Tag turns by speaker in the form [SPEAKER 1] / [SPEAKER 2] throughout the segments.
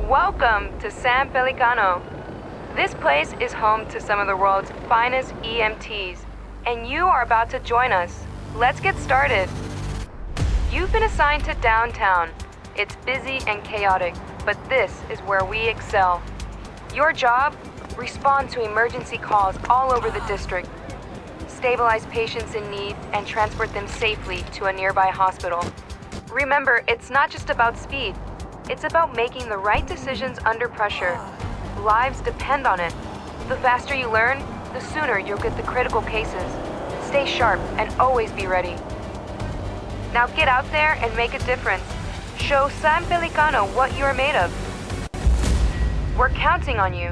[SPEAKER 1] Welcome to San Pelicano. This place is home to some of the world's finest EMTs, and you are about to join us. Let's get started. You've been assigned to downtown. It's busy and chaotic, but this is where we excel. Your job? Respond to emergency calls all over the district. Stabilize patients in need and transport them safely to a nearby hospital. Remember, it's not just about speed. It's about making the right decisions under pressure. Lives depend on it. The faster you learn, the sooner you'll get the critical cases. Stay sharp and always be ready. Now get out there and make a difference. Show San Pelicano what you're made of. We're counting on you.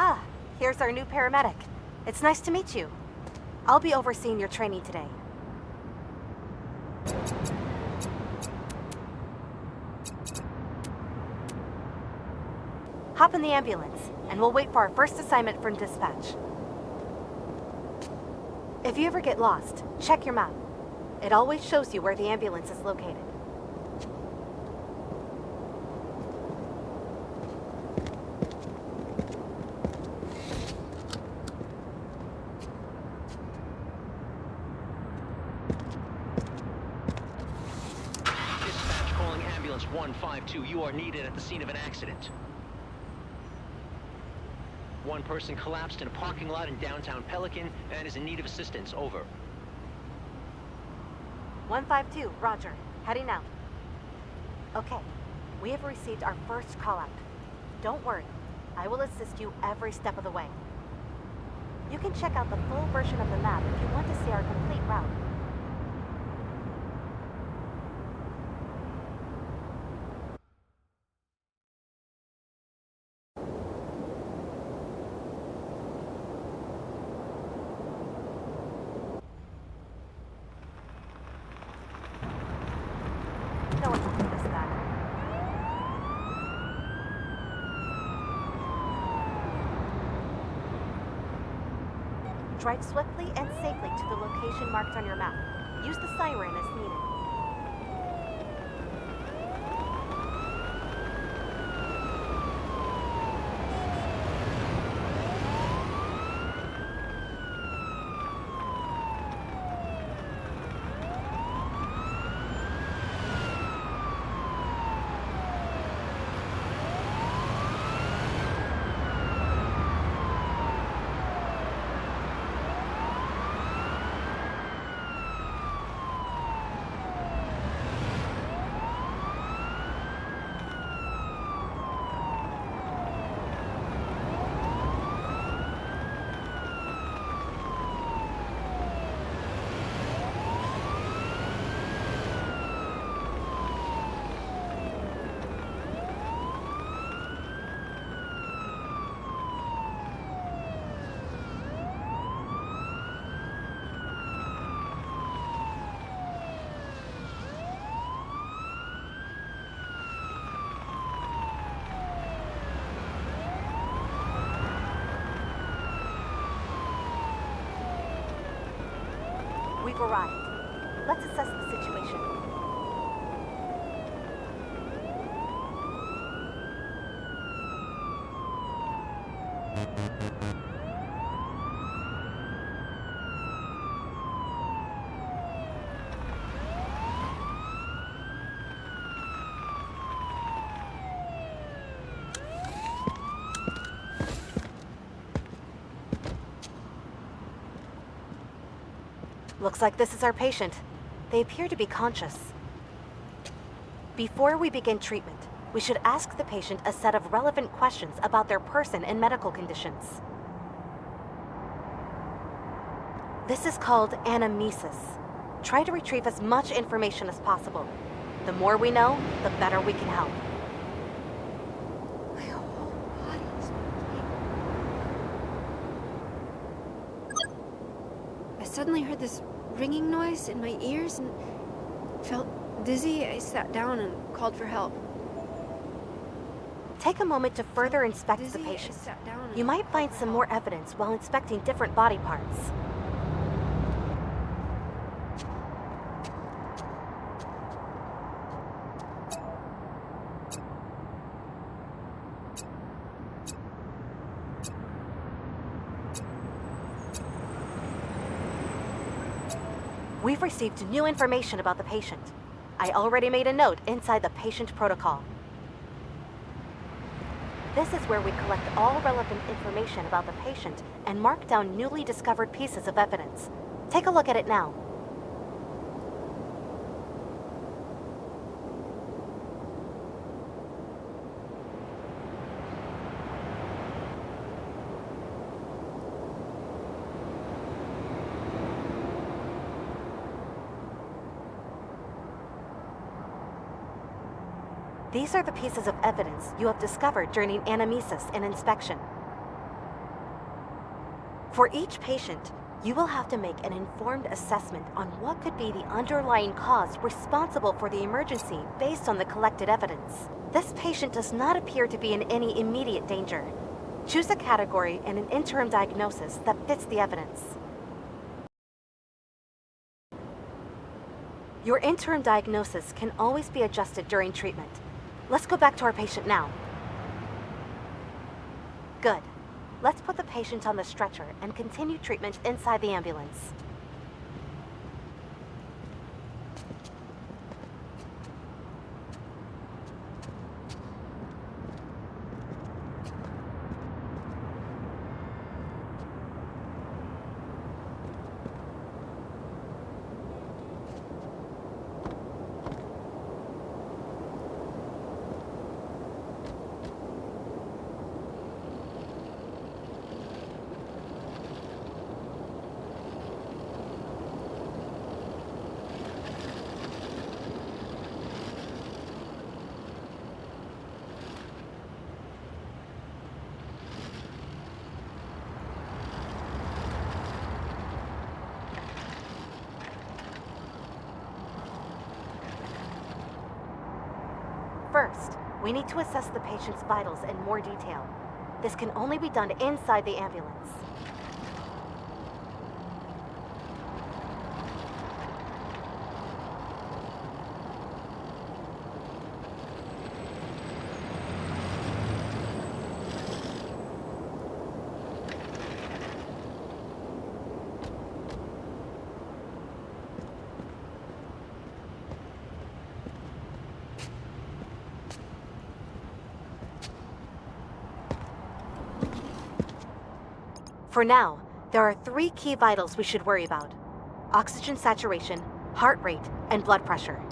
[SPEAKER 2] Ah, here's our new paramedic. It's nice to meet you. I'll be overseeing your training today. Hop in the ambulance, and we'll wait for our first assignment from dispatch. If you ever get lost, check your map. It always shows you where the ambulance is located.
[SPEAKER 3] Dispatch calling ambulance 152. You are needed at the scene of an accident. One person collapsed in a parking lot in downtown Pelican and is in need of assistance. Over.
[SPEAKER 2] 152, roger. Heading out. Okay, we have received our first call-out. Don't worry, I will assist you every step of the way. You can check out the full version of the map if you want to see our complete route. No one will notice that. Drive swiftly and safely to the location marked on your map. Use the siren as needed. We've arrived. Let's assess the situation. Looks like this is our patient. They appear to be conscious. Before we begin treatment, we should ask the patient a set of relevant questions about their person and medical conditions. This is called anamnesis. Try to retrieve as much information as possible. The more we know, the better we can help.
[SPEAKER 4] My whole body's aching. I suddenly heard this ringing noise in my ears and felt dizzy. I sat down and called for help.
[SPEAKER 2] take a moment to further inspect the
[SPEAKER 4] Dizzy, I
[SPEAKER 2] patient.
[SPEAKER 4] sat down and
[SPEAKER 2] You might
[SPEAKER 4] felt
[SPEAKER 2] find
[SPEAKER 4] the
[SPEAKER 2] some
[SPEAKER 4] hell.
[SPEAKER 2] more evidence while inspecting different body parts. We've received new information about the patient. I already made a note inside the patient protocol. This is where we collect all relevant information about the patient and mark down newly discovered pieces of evidence. Take a look at it now. These are the pieces of evidence you have discovered during anamnesis and inspection. For each patient, you will have to make an informed assessment on what could be the underlying cause responsible for the emergency based on the collected evidence. This patient does not appear to be in any immediate danger. Choose a category and an interim diagnosis that fits the evidence. Your interim diagnosis can always be adjusted during treatment. Let's go back to our patient now. Good. Let's put the patient on the stretcher and continue treatment inside the ambulance. First, we need to assess the patient's vitals in more detail. This can only be done inside the ambulance. For now, there are 3 key vitals we should worry about: oxygen saturation, heart rate, and blood pressure.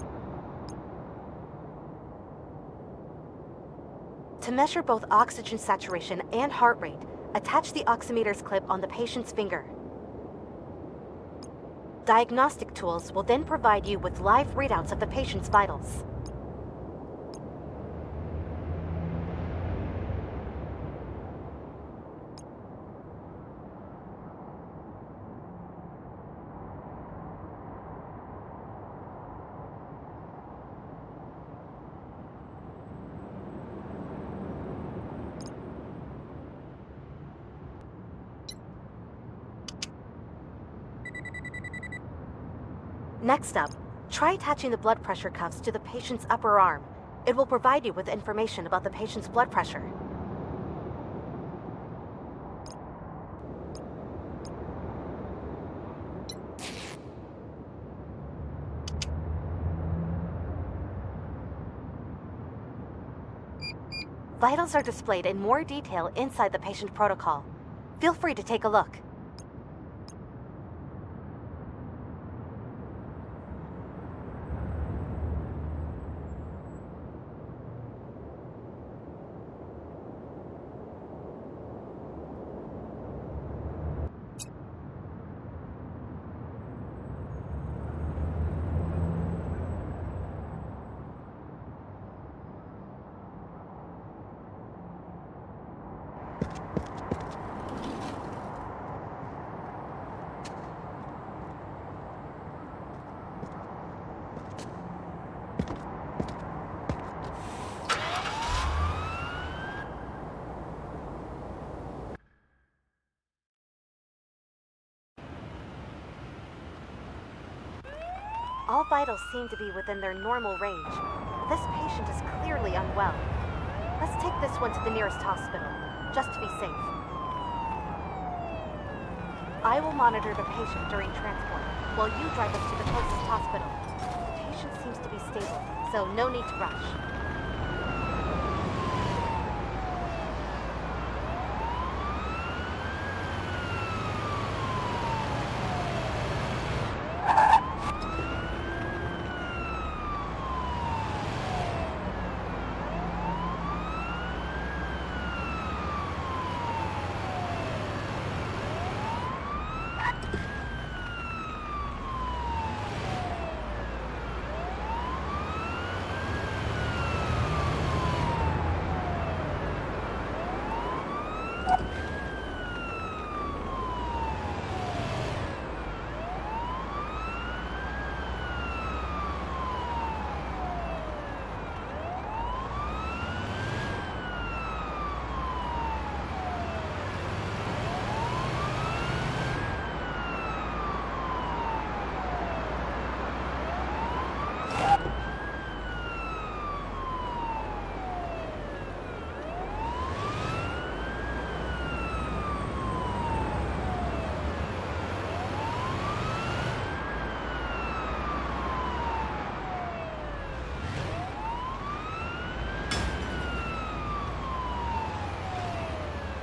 [SPEAKER 2] To measure both oxygen saturation and heart rate, attach the oximeter's clip on the patient's finger. Diagnostic tools will then provide you with live readouts of the patient's vitals. Next up, try attaching the blood pressure cuffs to the patient's upper arm. It will provide you with information about the patient's blood pressure. Vitals are displayed in more detail inside the patient protocol. Feel free to take a look. All vitals seem to be within their normal range. This patient is clearly unwell. Let's take this one to the nearest hospital, just to be safe. I will monitor the patient during transport, while you drive us to the closest hospital. The patient seems to be stable, so no need to rush.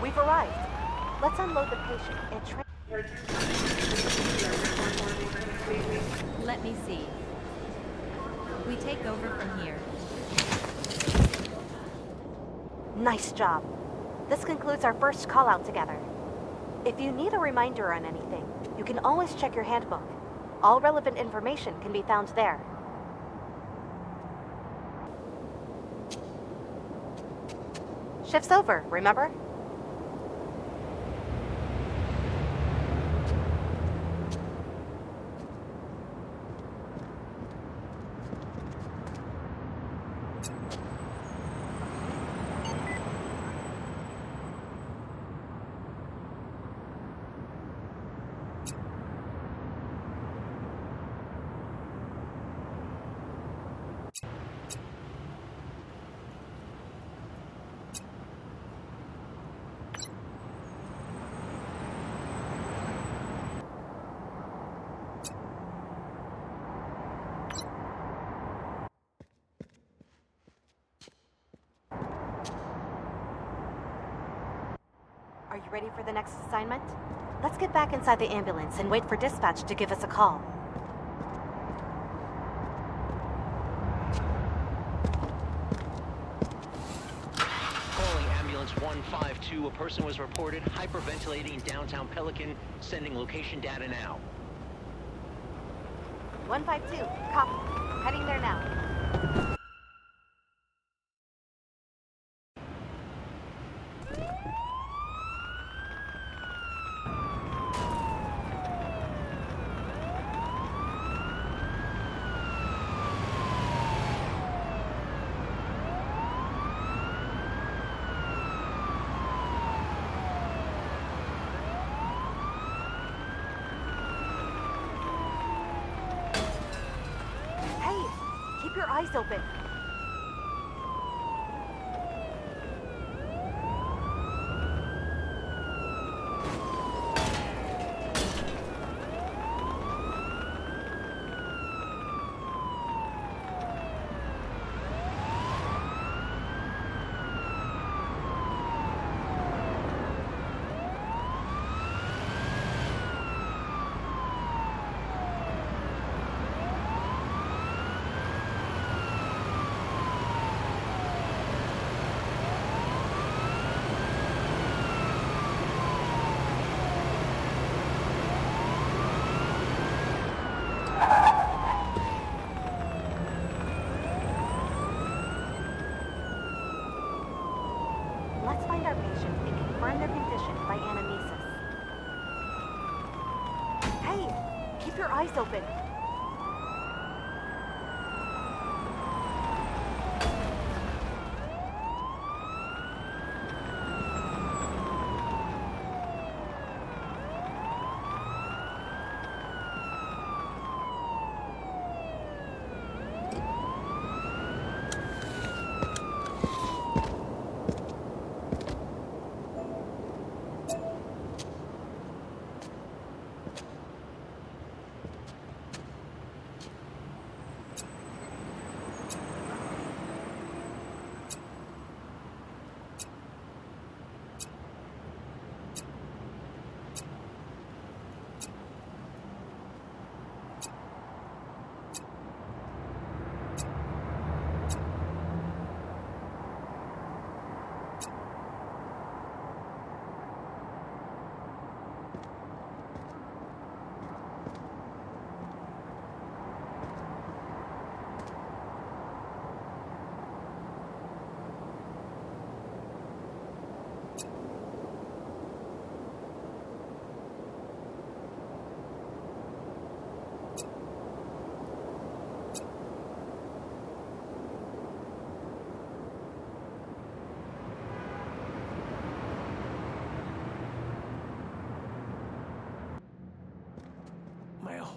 [SPEAKER 2] We've arrived. Let's unload the patient and
[SPEAKER 5] Let me see. We take over from here.
[SPEAKER 2] Nice job. This concludes our first call out together. If you need a reminder on anything, you can always check your handbook. All relevant information can be found there. Shift's over, remember? Are you ready for the next assignment? Let's get back inside the ambulance and wait for dispatch to give us a call.
[SPEAKER 3] Calling ambulance 152. A person was reported hyperventilating in downtown Pelican. Sending location data now.
[SPEAKER 2] 152, copy. Heading there now. Keep your eyes open. Let's find our patient and confirm their condition by anamnesis. Hey, keep your eyes open.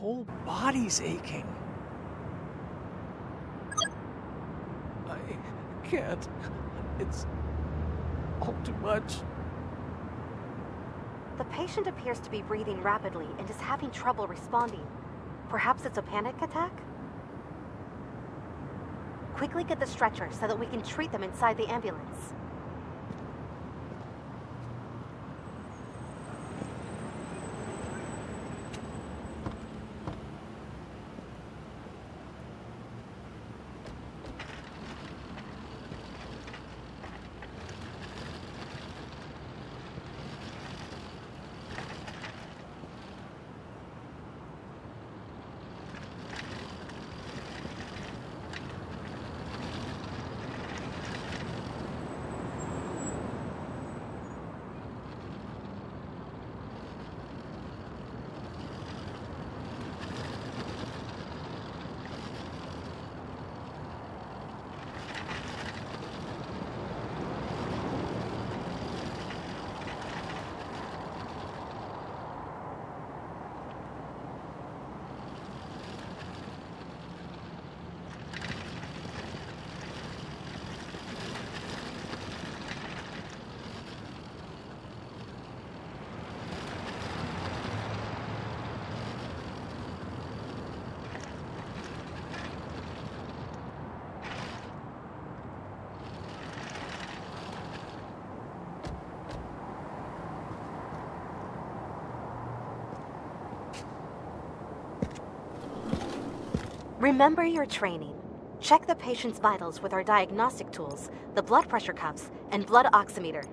[SPEAKER 6] whole body's aching. I can't. It's all too much.
[SPEAKER 2] The patient appears to be breathing rapidly and is having trouble responding. Perhaps it's a panic attack? Quickly get the stretcher so that we can treat them inside the ambulance. Remember your training. Check the patient's vitals with our diagnostic tools, the blood pressure cuffs, and blood oximeter.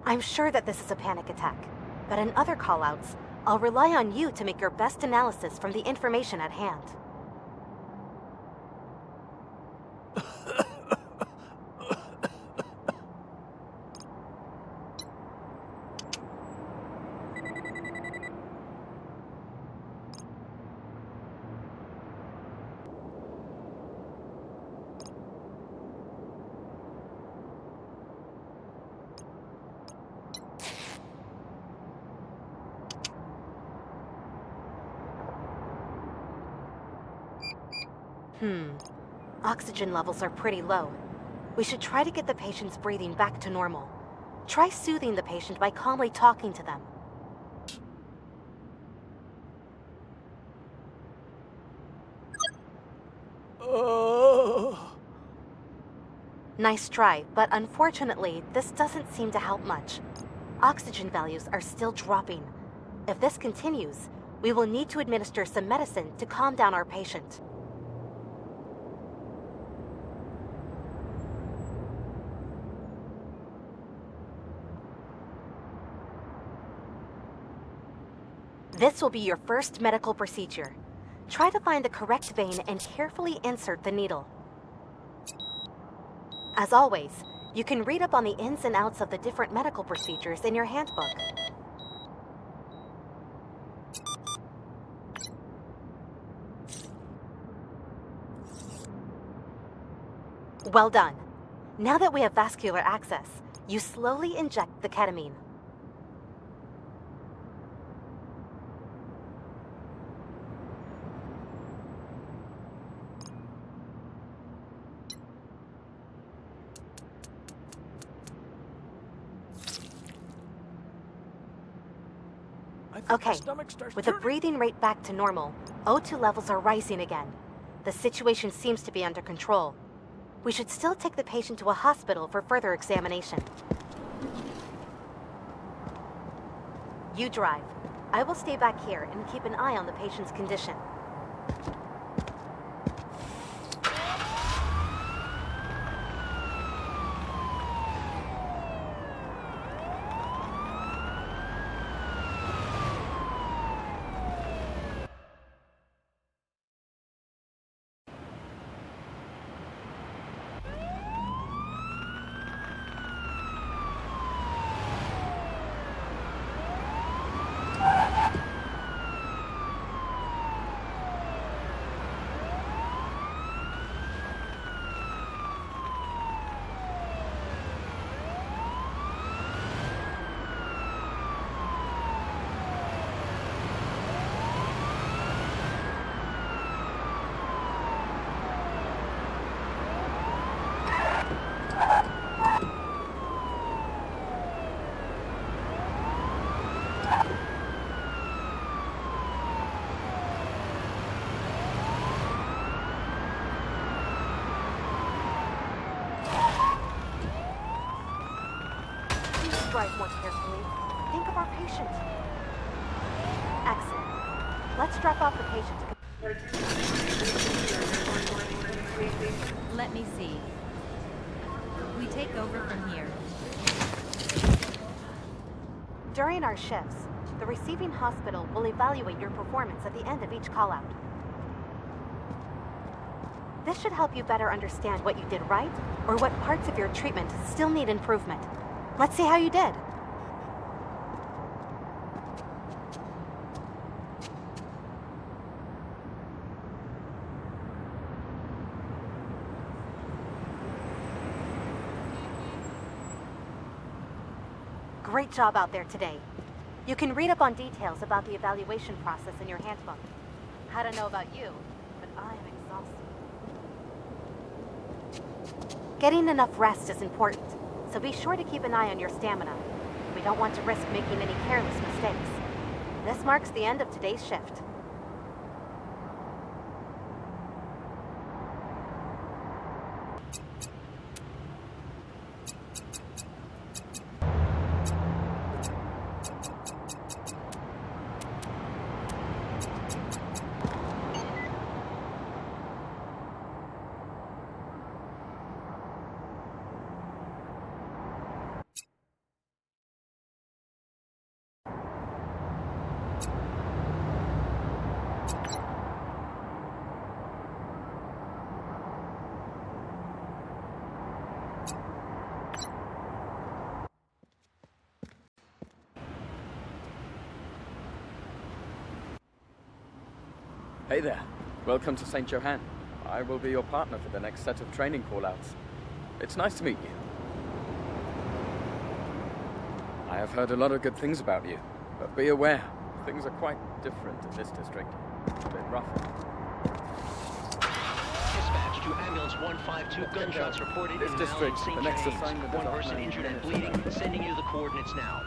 [SPEAKER 2] I'm sure that this is a panic attack, but in other callouts, I'll rely on you to make your best analysis from the information at hand. Oxygen levels are pretty low. We should try to get the patient's breathing back to normal. Try soothing the patient by calmly talking to them. Nice try, but unfortunately, this doesn't seem to help much. Oxygen values are still dropping. If this continues, we will need to administer some medicine to calm down our patient. This will be your first medical procedure. Try to find the correct vein and carefully insert the needle. As always, you can read up on the ins and outs of the different medical procedures in your handbook. Well done. Now that we have vascular access, you slowly inject the ketamine. Okay, with the breathing rate back to normal, O2 levels are rising again. The situation seems to be under control. We should still take the patient to a hospital for further examination. You drive. I will stay back here and keep an eye on the patient's condition. drive more carefully. Think of our patient. Excellent. Let's drop off the patient.
[SPEAKER 5] Let me see. We take over from here.
[SPEAKER 2] During our shifts, the receiving hospital will evaluate your performance at the end of each call-out. This should help you better understand what you did right or what parts of your treatment still need improvement. Let's see how you did. Great job out there today. You can read up on details about the evaluation process in your handbook. I don't know about you, but I am exhausted. Getting enough rest is important, so be sure to keep an eye on your stamina. We don't want to risk making any careless mistakes. This marks the end of today's shift.
[SPEAKER 7] Hey there. Welcome to St. Johann. I will be your partner for the next set of training call-outs. It's nice to meet you. I have heard a lot of good things about you, but be aware, things are quite different in this district. It's a bit rougher.
[SPEAKER 3] Dispatch to ambulance 152. Gunshots reported
[SPEAKER 7] This
[SPEAKER 3] in
[SPEAKER 7] district,
[SPEAKER 3] St.
[SPEAKER 7] the next
[SPEAKER 3] James.
[SPEAKER 7] assignment is
[SPEAKER 3] One
[SPEAKER 7] up
[SPEAKER 3] person
[SPEAKER 7] 9
[SPEAKER 3] injured and
[SPEAKER 7] minutes
[SPEAKER 3] bleeding.
[SPEAKER 7] away.
[SPEAKER 3] Sending you the coordinates now.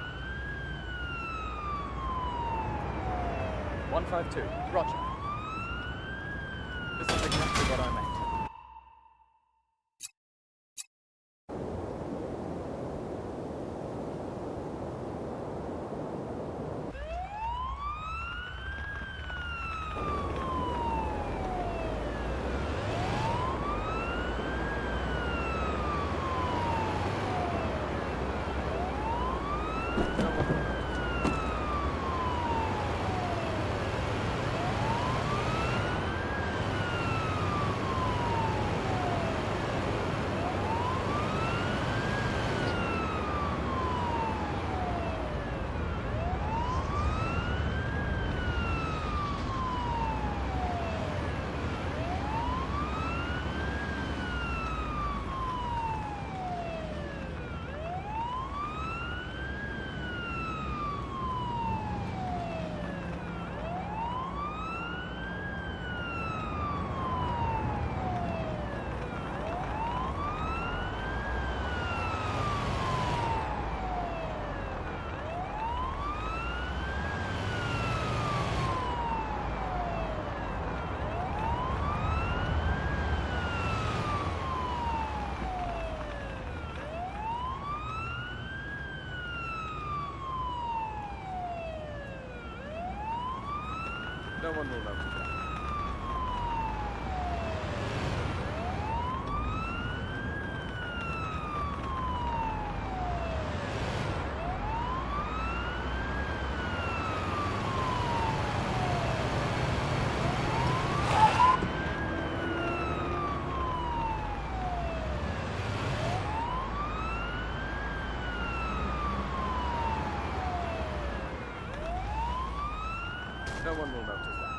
[SPEAKER 7] 152. Roger. This is exactly what I meant. No one will notice that. No one will notice that.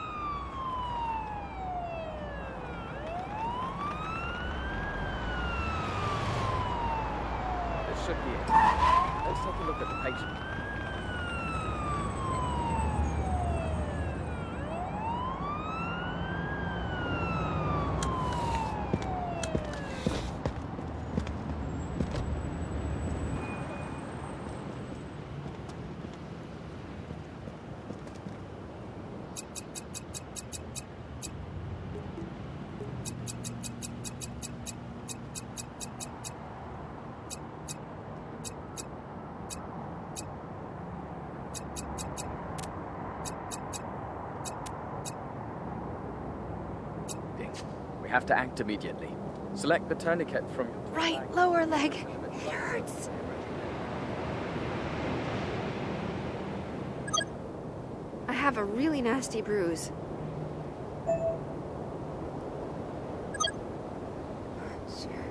[SPEAKER 7] This should be it. Let's take a look at the patient. have to act immediately. Select the tourniquet from your...
[SPEAKER 4] Right lower leg. It hurts. I have a really nasty bruise. Sure.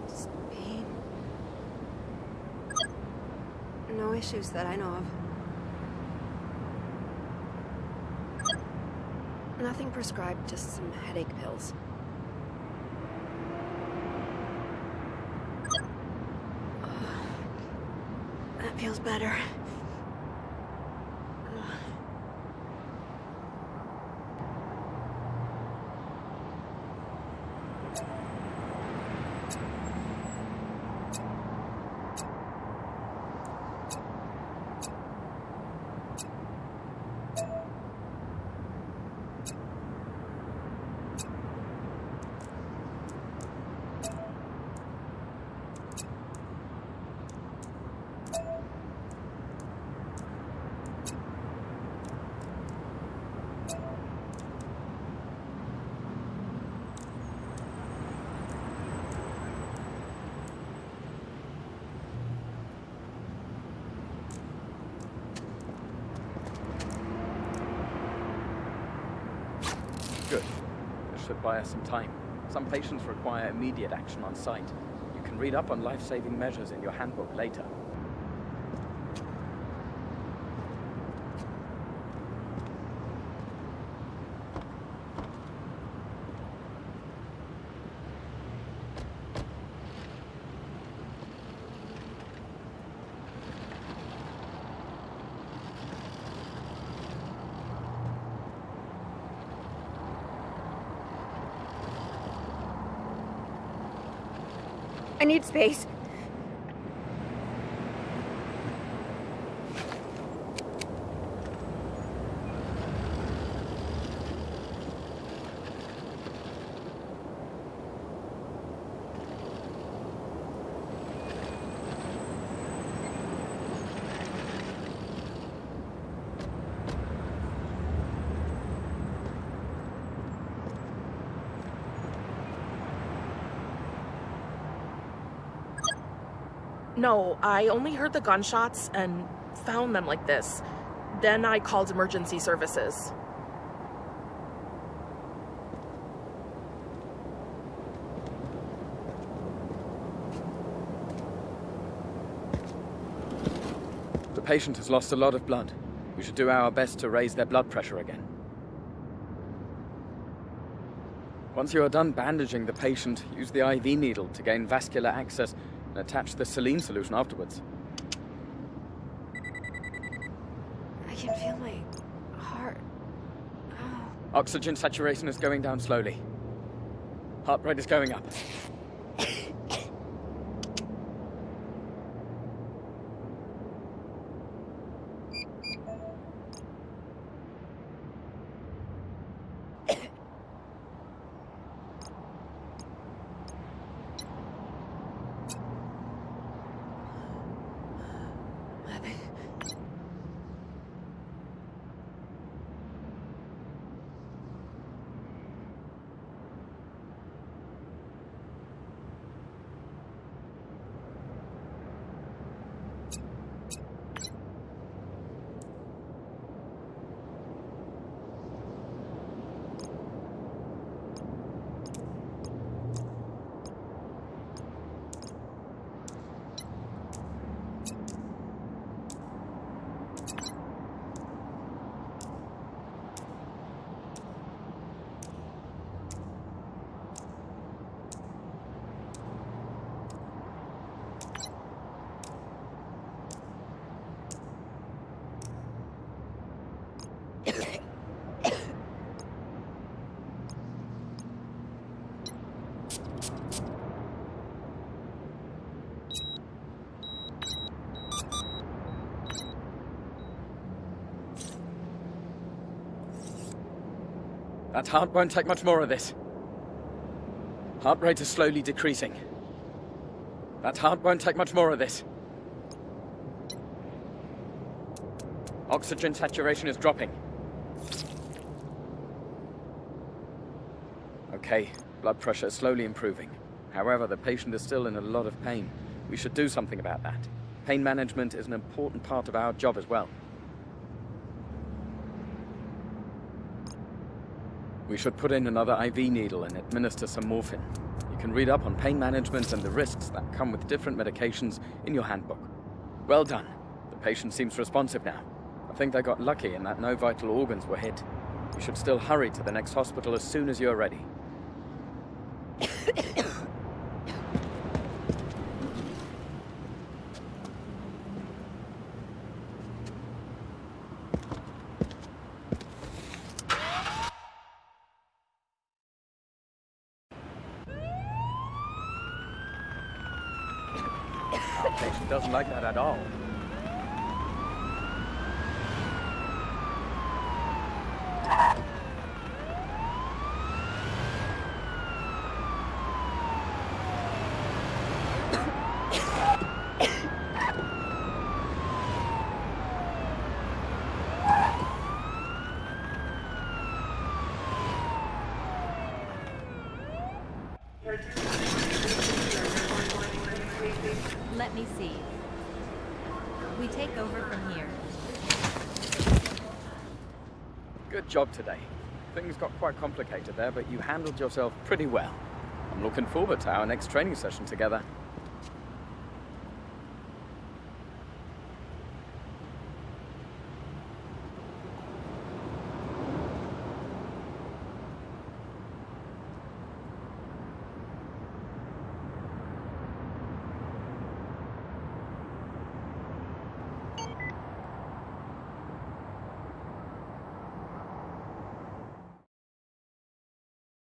[SPEAKER 4] Just pain. No issues that I know of. Nothing prescribed, just some headache pills. That feels better.
[SPEAKER 7] Good. This should buy us some time. Some patients require immediate action on site. You can read up on life-saving measures in your handbook later.
[SPEAKER 4] I need space.
[SPEAKER 8] No, I only heard the gunshots and found them like this. Then I called emergency services.
[SPEAKER 7] The patient has lost a lot of blood. We should do our best to raise their blood pressure again. Once you are done bandaging the patient, use the IV needle to gain vascular access and attach the saline solution afterwards.
[SPEAKER 4] I can feel my heart. Oh.
[SPEAKER 7] Oxygen saturation is going down slowly. Heart rate is going up. That heart won't take much more of this. Heart rate is slowly decreasing. That heart won't take much more of this. Oxygen saturation is dropping. Okay, blood pressure is slowly improving. However, the patient is still in a lot of pain. We should do something about that. Pain management is an important part of our job as well. We should put in another IV needle and administer some morphine. You can read up on pain management and the risks that come with different medications in your handbook. Well done. The patient seems responsive now. I think they got lucky in that no vital organs were hit. You should still hurry to the next hospital as soon as you're ready. Our patient doesn't like that at all.
[SPEAKER 5] Let me see. We take over from here.
[SPEAKER 7] Good job today. Things got quite complicated there, but you handled yourself pretty well. I'm looking forward to our next training session together.